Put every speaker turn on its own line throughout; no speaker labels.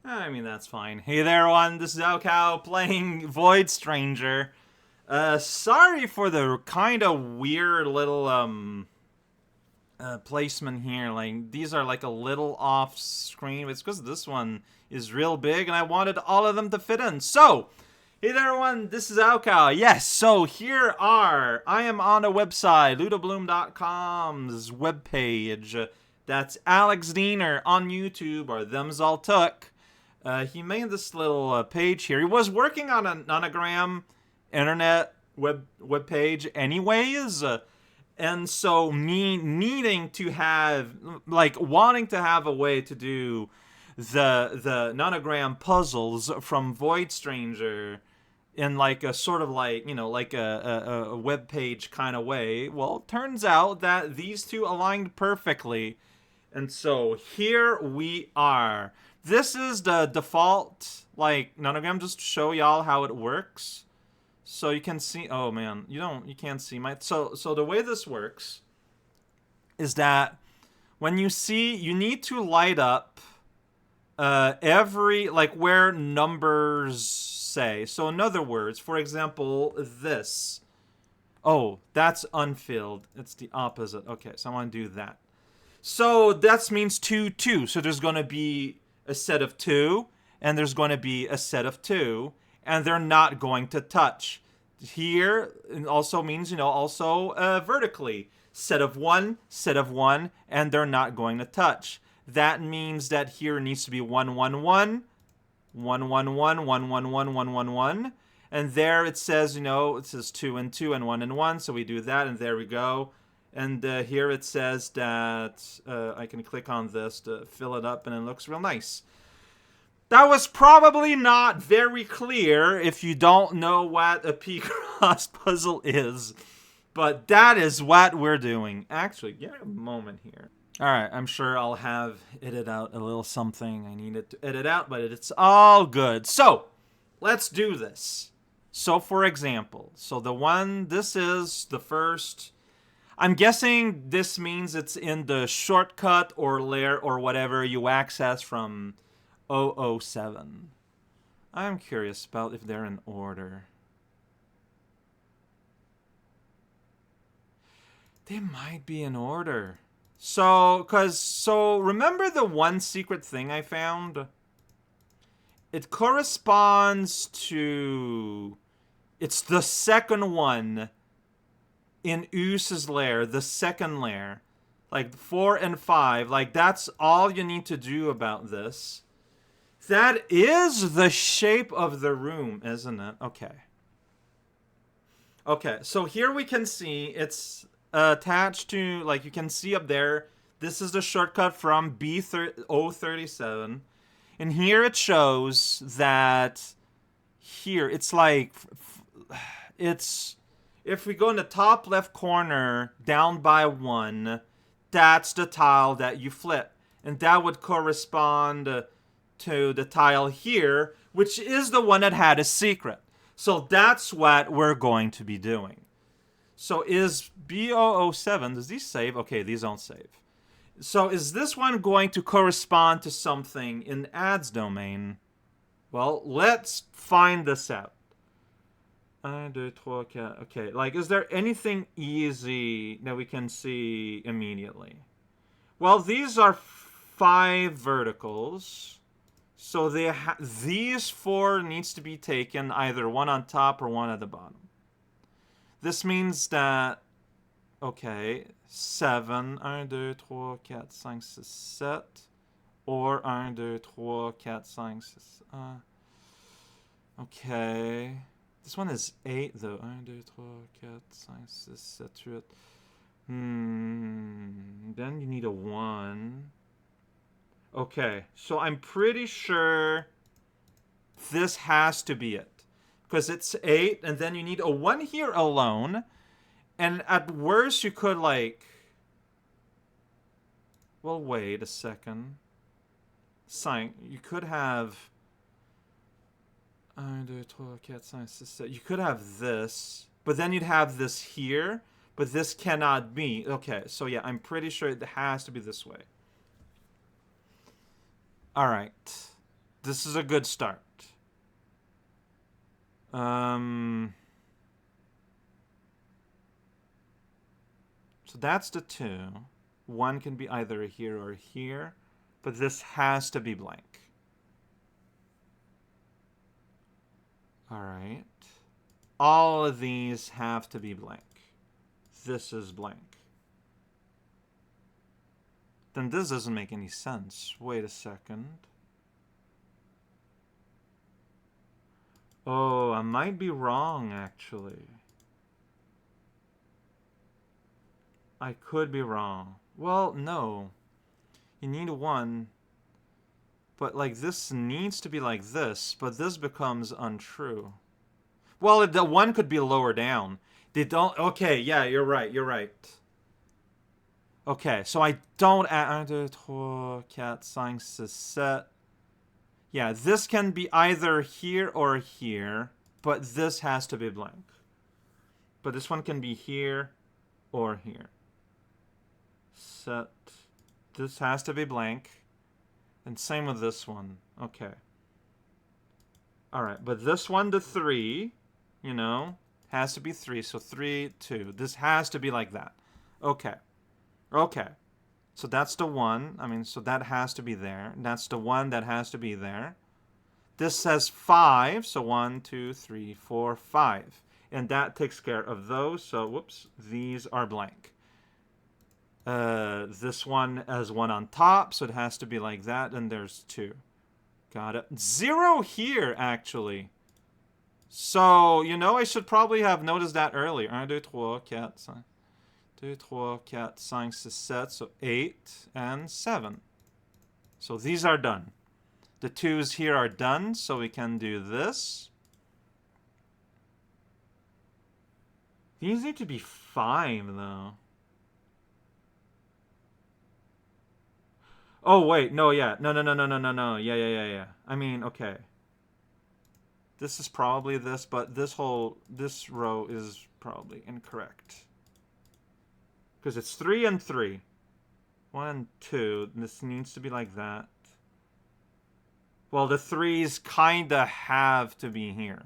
I mean, that's fine. Hey there, everyone. This is Cow playing Void Stranger. Sorry for the kind of weird little placement here. Like, these are like a little off screen. It's because this one is real big and I wanted all of them to fit in. So, hey there, everyone. This is Alcow. Yes, so here I am on a website, ludobloom.com's webpage. That's Alex Diener on YouTube, or Them's All Took. He made this little page here. He was working on a nonogram internet web page anyways. And so me needing to have, like, wanting to have a way to do the nonogram puzzles from Void Stranger in like a sort of like, you know, like a web page kind of way. Well, it turns out that these two aligned perfectly. And so here we are. This is the default, like, nonogram, just to show y'all how it works. So you can see, oh man, you can't see my, so the way this works is that when you see, you need to light up every, like, where numbers say. So in other words, for example, this. Oh, that's unfilled. It's the opposite. Okay, so I want to do that. So that means 2, 2. So there's going to be a set of 2, and there's going to be a set of 2, and they're not going to touch. Here, it also means, you know, also vertically. Set of 1, and they're not going to touch. That means that here needs to be 1, 1, 1, 1, 1, 1, 1, 1, 1, 1, 1, 1. And there it says, you know, it says 2 and 2 and 1 and 1. So we do that, and there we go. And here it says that I can click on this to fill it up, and it looks real nice. That was probably not very clear if you don't know what a P-cross puzzle is. But that is what we're doing. Actually, give me a moment here. Alright, I'm sure I'll have edit out a little something I needed to edit out, but it's all good. So, let's do this. So, for example, this is the first... I'm guessing this means it's in the shortcut or layer or whatever you access from 007. I'm curious about if they're in order. They might be in order. So remember the one secret thing I found? It corresponds to... It's the second one in Oose's lair, the second lair. Like 4 and 5, like that's all you need to do about this. That is the shape of the room, isn't it? Okay. Okay, so here we can see it's attached to, like, you can see up there, this is the shortcut from B037. And here it shows that here, it's like, it's... If we go in the top left corner, down by 1, that's the tile that you flip. And that would correspond to the tile here, which is the one that had a secret. So that's what we're going to be doing. So is B007, does these save? Okay, these don't save. So is this one going to correspond to something in ads domain? Well, let's find this out. 1, 2, 3, 4. Okay, like, is there anything easy that we can see immediately? Well, these are 5 verticals. So these 4 needs to be taken, either one on top or one at the bottom. This means that, okay, 7, 1, 2, 3, 4, 5, 6, 7, or 1, 2, 3, 4, 5, 6, okay. This one is 8, though. 1, 2, 3, 4, 5, 6, 7, 8. Then you need a 1. Okay, so I'm pretty sure this has to be it. Because it's 8, and then you need a 1 here alone. And at worst, you could, like... Well, wait a second. You could have... 1, 2, 3, 4, 5, 6, 7. You could have this, but then you'd have this here, but this cannot be. Okay, so yeah, I'm pretty sure it has to be this way. All right. This is a good start. So that's the 2. 1 can be either here or here, but this has to be blank. All right. All of these have to be blank. This is blank. Then this doesn't make any sense. Wait a second. Oh, I might be wrong, actually. I could be wrong. Well, no. You need 1. But, like, this needs to be like this, but this becomes untrue. Well, the 1 could be lower down. They don't... Okay, yeah, you're right, you're right. Okay, so I don't add 1, 2, 3, 4, 5, 6, 7. Yeah, this can be either here or here, but this has to be blank. But this one can be here or here. Set. This has to be blank. And same with this one. Okay. Alright, but this one to 3, you know, has to be 3. So 3, 2. This has to be like that. Okay. Okay. So that's the 1. I mean, so that has to be there. That's the 1 that has to be there. This says 5. So 1, 2, 3, 4, 5. And that takes care of those. So, whoops, these are blank. This one has 1 on top, so it has to be like that. And there's 2. Got it. 0 here, actually. So, you know, I should probably have noticed that earlier. 1, 2, 3, 4, 5. 2, 3, 4, 5, 6, 7. So 8 and 7. So these are done. The 2's here are done, so we can do this. These need to be 5, though. Oh, wait. No, yeah. No. Yeah. I mean, okay. This is probably this, but this row is probably incorrect. Because it's 3 and 3. 1 and 2. This needs to be like that. Well, the 3's kinda have to be here.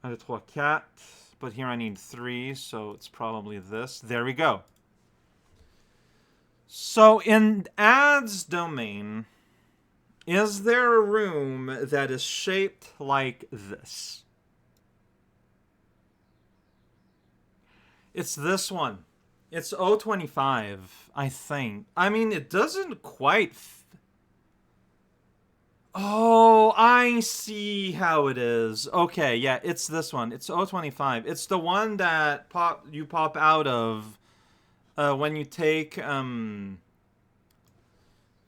1, 2, 3, 4. But here I need 3, so it's probably this. There we go. So in adds domain, is there a room that is shaped like this? It's this one. It's 025, I think. I mean, it doesn't quite... Oh, I see how it is. Okay, yeah, it's this one. It's 025. It's the one that you pop out of when you take when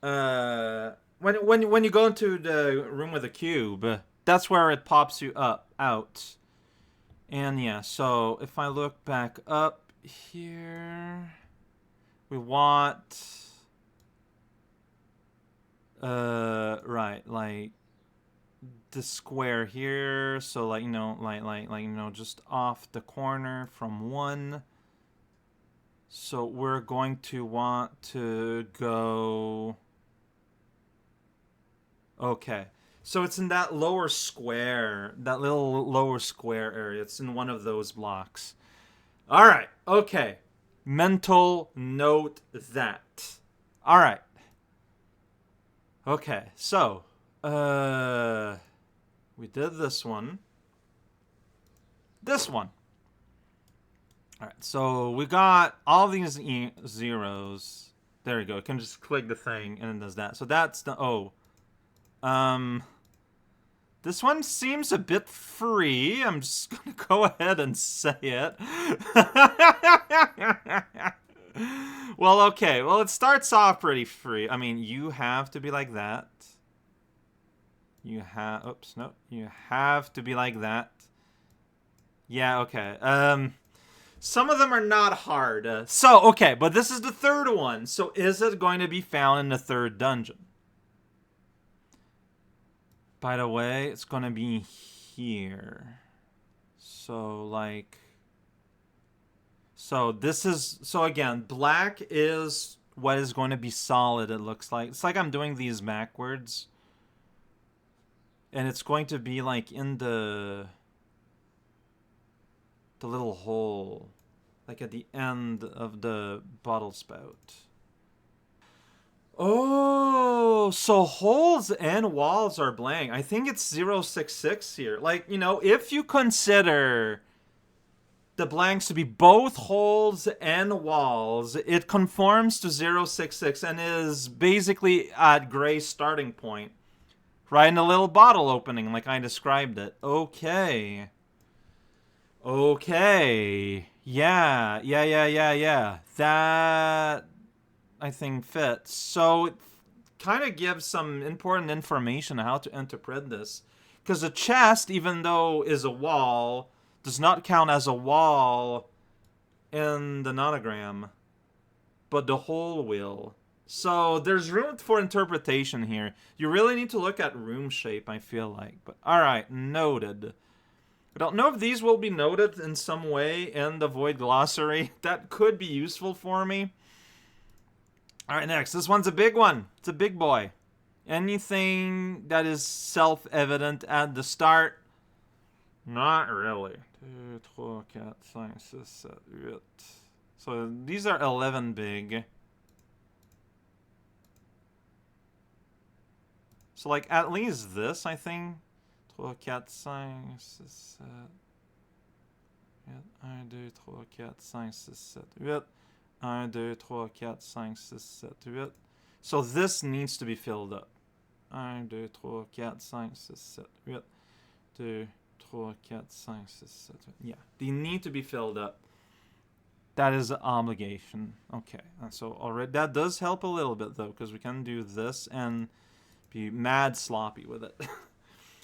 you go into the room with a cube. That's where it pops you out. And yeah, so if I look back up here, we want right, like the square here, so like, you know, like just off the corner from 1. So we're going to want to go... Okay. So it's in that lower square, that little lower square area. It's in one of those blocks. All right. Okay. Mental note that. All right. Okay. So, we did this one. This one. All right. So we got all these zeros. There we go. You can just click the thing and it does that. So that's the O. This one seems a bit free. I'm just gonna go ahead and say it. Well, okay. Well, it starts off pretty free. I mean, you have to be like that. You have... Oops, no. You have to be like that. Yeah, okay. Some of them are not hard. So, okay, but this is the third one. So, is it going to be found in the third dungeon? By the way, it's going to be here. So, like... So, this is... So, again, black is what is going to be solid, it looks like. It's like I'm doing these backwards. And it's going to be like in the little hole. Like at the end of the bottle spout. Oh, so holes and walls are blank. I think it's 066 here. Like, you know, if you consider the blanks to be both holes and walls, it conforms to 066 and is basically at gray starting point. Right in the little bottle opening like I described it. Okay. Okay. Yeah. That, I think, fits. So it kind of gives some important information on how to interpret this. Because the chest, even though is a wall, does not count as a wall in the nonogram, but the hole will. So there's room for interpretation here. You really need to look at room shape, I feel like. But alright, noted. I don't know if these will be noted in some way in the Void Glossary. That could be useful for me. Alright, next. This one's a big one. It's a big boy. Anything that is self-evident at the start? Not really. 2, 3, 4, 5, 6, 7, 8. So these are 11 big. So like at least this, I think. 3, 4, 5, 6, 7, 8. 1, 2, 3, 4, 5, 6, 7, 8. 1, 2, 3, 4, 5, 6, 7, 8. So this needs to be filled up. 1, 2, 3, 4, 5, 6, 7, 8. 2, 3, 4, 5, 6, 7, 8. Yeah, they need to be filled up. That is an obligation. Okay, so already that does help a little bit though, because we can do this and be mad sloppy with it.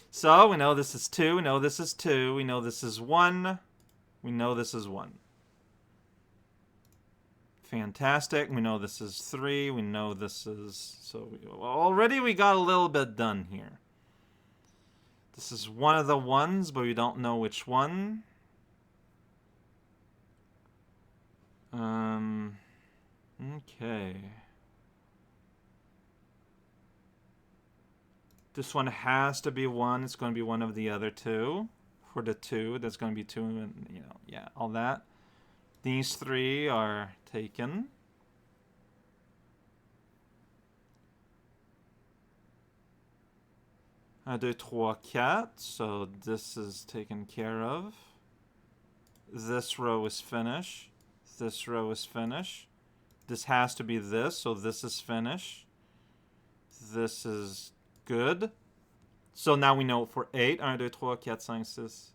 So we know this is 2, we know this is 2, we know this is 1, we know this is 1. Fantastic. We know this is 3, we know this is... So already we got a little bit done here. This is one of the ones, but we don't know which one. Okay. This one has to be 1. It's going to be one of the other 2. For the 2, that's going to be 2, and, you know, yeah, all that. These 3 are taken. I do 3, 4, so this is taken care of. This row is finished. This row is finished. This has to be this, so this is finished. This is good. So now we know for 8. 1, 2, 3, 4, 5, 6.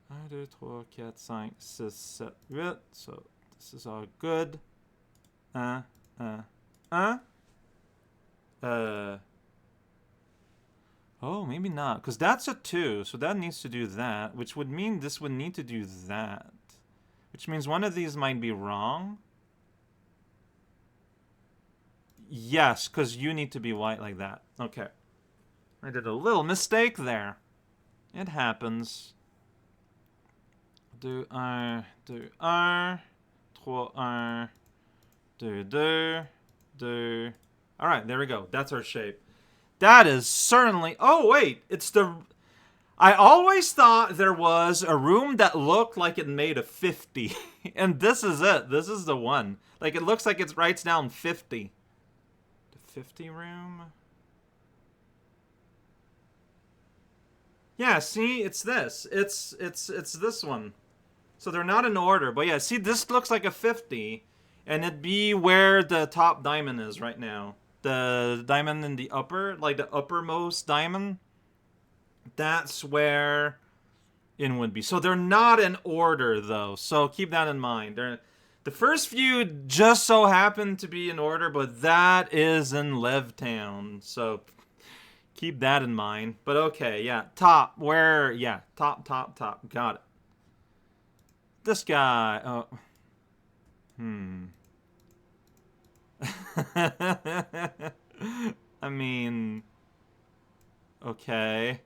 1, 2, 3, 4, 5, 6, 7, 8. So this is all good. Oh, maybe not. Because that's a 2. So that needs to do that. Which would mean this would need to do that. Which means one of these might be wrong. Yes, because you need to be white like that. Okay. I did a little mistake there. It happens. Do 1, do 1, 3, 1, do 2, do. Alright, there we go. That's our shape. That is certainly... Oh, wait. It's the... I always thought there was a room that looked like it made a 50. And this is it. This is the one. Like, it looks like it writes down 50. The 50 room? Yeah, see? It's this. It's this one. So they're not in order. But yeah, see, this looks like a 50. And it'd be where the top diamond is right now. The diamond in the upper, like the uppermost diamond. That's where it would be. So they're not in order, though. So keep that in mind. The first few just so happen to be in order, but that is in Levtown. So keep that in mind. But okay, yeah. Top. Where? Yeah. Top. Got it. This guy. Oh. I mean... Okay.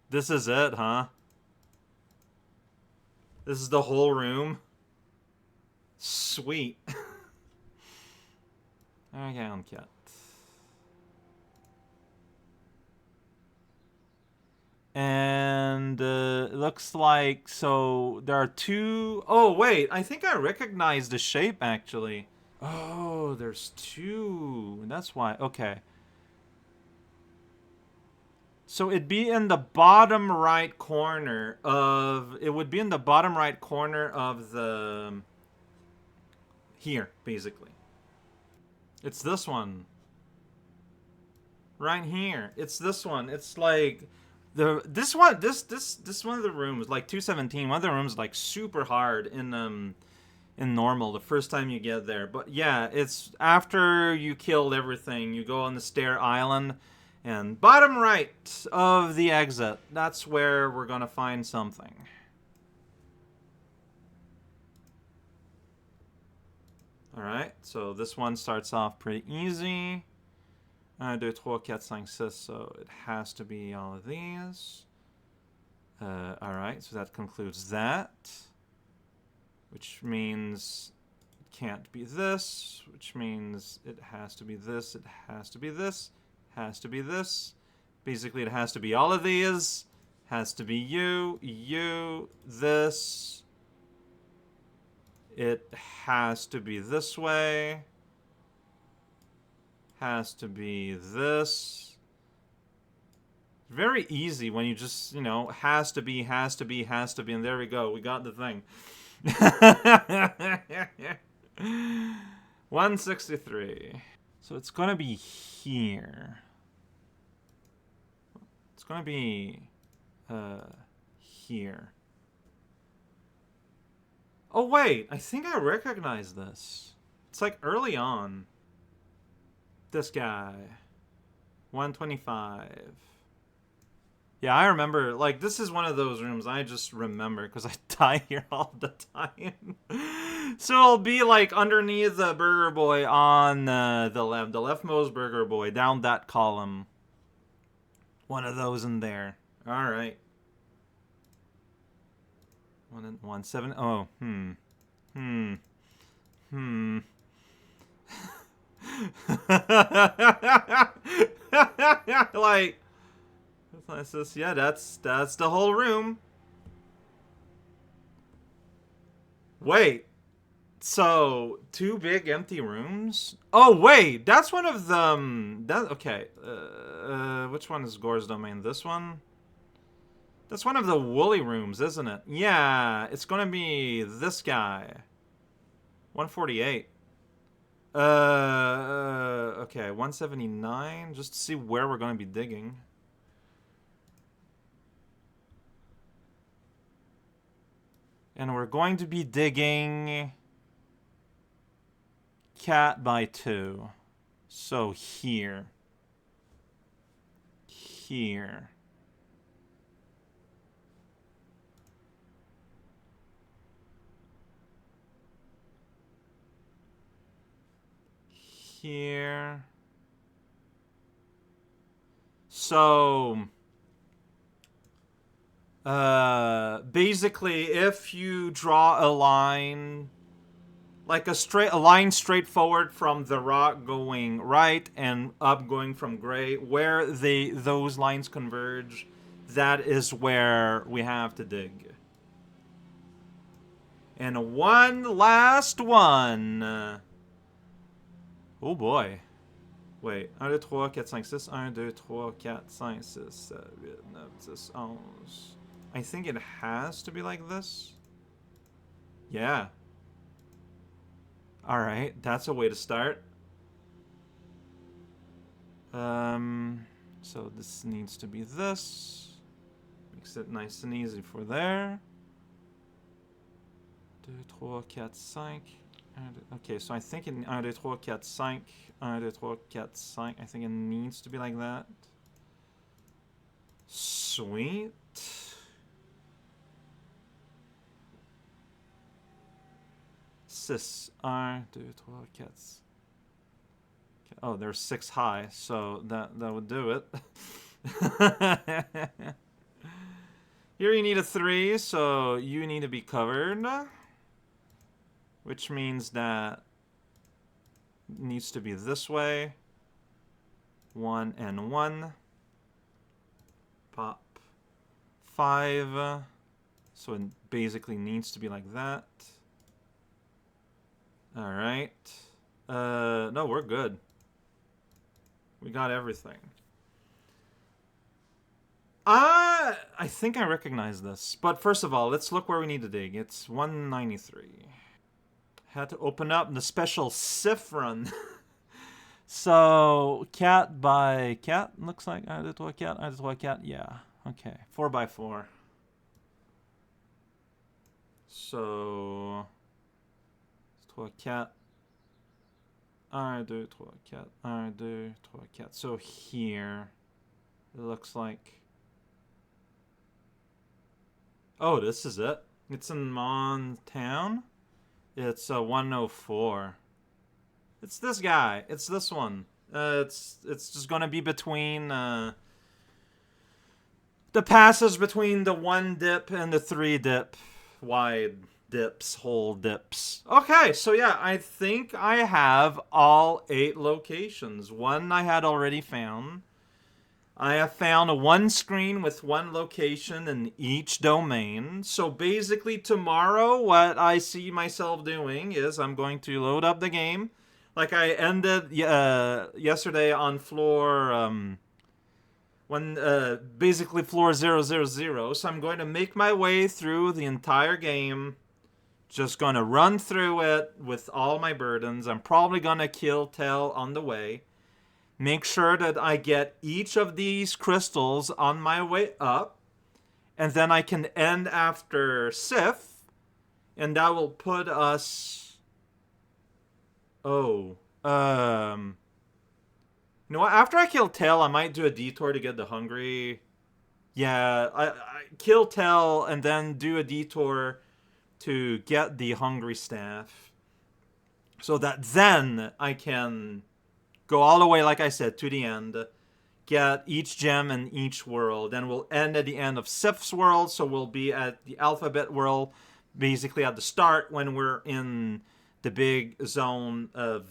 This is it, huh? This is the whole room? Sweet. Okay, on cat. And it looks like, so there are two. Oh, wait, I think I recognize the shape actually. Oh, there's two. That's why. Okay. So it'd be in the bottom right corner of. It would be in the bottom right corner of the. Here, basically. It's this one. Right here. It's this one. It's like. This one of the rooms, like 217, one of the rooms like super hard in normal the first time you get there. But yeah, it's after you killed everything, you go on the stair island, and bottom right of the exit, that's where we're gonna find something. Alright, so this one starts off pretty easy. 1, 2, 3, 4, 5, 6, so it has to be all of these. Alright, so that concludes that. Which means it can't be this, which means it has to be this, it has to be this, has to be this. Basically, it has to be all of these. Has to be you, this. It has to be this way. Has to be this. Very easy when you just, has to be, has to be, has to be, and there we go. We got the thing. 163. So it's gonna be here. It's gonna be here. Oh wait, I think I recognize this. It's like early on. This guy. 125. Yeah, I remember, like, this is one of those rooms I just remember because I die here all the time. So it'll be, like, underneath the Burger Boy on the leftmost Burger Boy, down that column. One of those in there. Alright. 117. Oh, like, yeah, that's the whole room. Wait, so 2 big empty rooms? Oh wait, that's one of them. Okay. Which one is Gore's domain? This one? That's one of the woolly rooms, isn't it? Yeah, it's gonna be this guy. 148. Okay, 179, just to see where we're gonna be digging. And we're going to be digging cat by 2. So here. Here. Here. So basically, if you draw a line, like a line straight forward from the rock going right and up going from gray, where those lines converge, that is where we have to dig. And one last one. Oh boy. Wait, 1, 2, 3, 4, 5, 6, 1, 2, 3, 4, 5, 6, 7, 8, 9, 10, 11. I think it has to be like this. Yeah. Alright, that's a way to start. So this needs to be this. Makes it nice and easy for there. 2, 3, 4, 5. Okay, so I think in 1, 2, 3, 4, 5. 1, 2, 3, 4, 5. I think it needs to be like that. Sweet. Six. 1, 2, 3, 4. Oh, there's 6 high, so that would do it. Here you need a 3, so you need to be covered. which means that it needs to be this way. 1 and 1. Pop 5. So it basically needs to be like that. Alright. No, we're good. We got everything. I think I recognize this. But first of all, let's look where we need to dig. It's 193. Had to open up the special SIF run. So, cat by cat, looks like. I did what cat? I did what cat? Yeah. Okay. 4x4. So, 3 cat. 1, 2, 3 cat. 1, 2, 3 cat. So here, it looks like. Oh, this is it. It's in Montown. It's 104. It's this guy. It's this one. It's just gonna be between the passes between the 1 dip and the 3 dip wide dips, hole dips. Okay, so yeah, I think I have all 8 locations. One I had already found. I have found 1 screen with 1 location in each domain. So basically tomorrow, what I see myself doing is I'm going to load up the game. Like I ended yesterday on floor, basically floor 000. So I'm going to make my way through the entire game. Just going to run through it with all my burdens. I'm probably going to kill Tell on the way. Make sure that I get each of these crystals on my way up. And then I can end after Sif. And that will put us... Oh. You know what? After I kill Tell, I might do a detour to get the hungry. Yeah, I kill Tell and then do a detour to get the hungry staff. So that then I can go all the way, like I said, to the end. Get each gem in each world. And we'll end at the end of Sif's world. So we'll be at the alphabet world, basically at the start when we're in the big zone of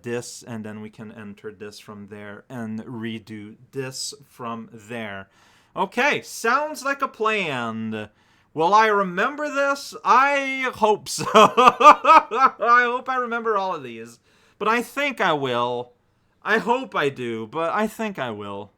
this. And then we can enter this from there and redo this from there. Okay, sounds like a plan. Will I remember this? I hope so. I hope I remember all of these. But I think I will. I hope I do, but I think I will.